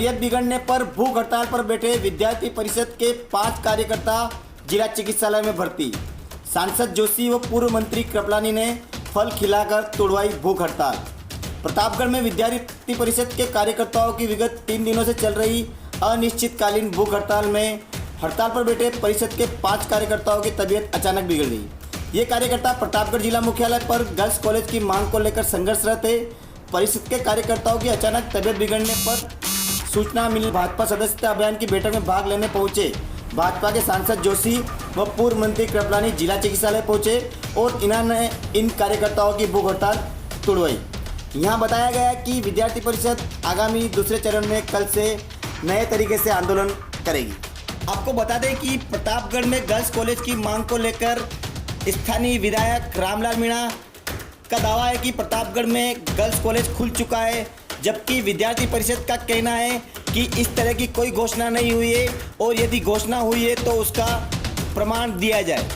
तबीयत बिगड़ने पर भूख हड़ताल पर बैठे विद्यार्थी परिषद के 5 कार्यकर्ता जिला चिकित्सालय में भर्ती। सांसद जोशी व पूर्व मंत्री कृपलानी ने फल खिलाकर तोड़वाई भूख हड़ताल। प्रतापगढ़ में विद्यार्थी परिषद के कार्यकर्ताओं की विगत 3 दिनों से चल रही अनिश्चितकालीन भूख हड़ताल में हड़ताल पर बैठे परिषद के 5 कार्यकर्ताओं की तबीयत अचानक बिगड़ गई। ये कार्यकर्ता प्रतापगढ़ जिला मुख्यालय पर गर्ल्स कॉलेज की मांग को लेकर संघर्षरत थे। परिषद के कार्यकर्ताओं की अचानक तबीयत बिगड़ने पर सूचना मिली। भाजपा सदस्यता अभियान की बैठक में भाग लेने पहुंचे भाजपा के सांसद जोशी व पूर्व मंत्री कृपलानी जिला चिकित्सालय पहुंचे और इन्होंने इन कार्यकर्ताओं की भूख हड़ताल तोड़वाई। यहाँ बताया गया कि विद्यार्थी परिषद आगामी दूसरे चरण में कल से नए तरीके से आंदोलन करेगी। आपको बता दें कि प्रतापगढ़ में गर्ल्स कॉलेज की मांग को लेकर स्थानीय विधायक रामलाल मीणा का दावा है कि प्रतापगढ़ में गर्ल्स कॉलेज खुल चुका है, जबकि विद्यार्थी परिषद का कहना है कि इस तरह की कोई घोषणा नहीं हुई है और यदि घोषणा हुई है तो उसका प्रमाण दिया जाए।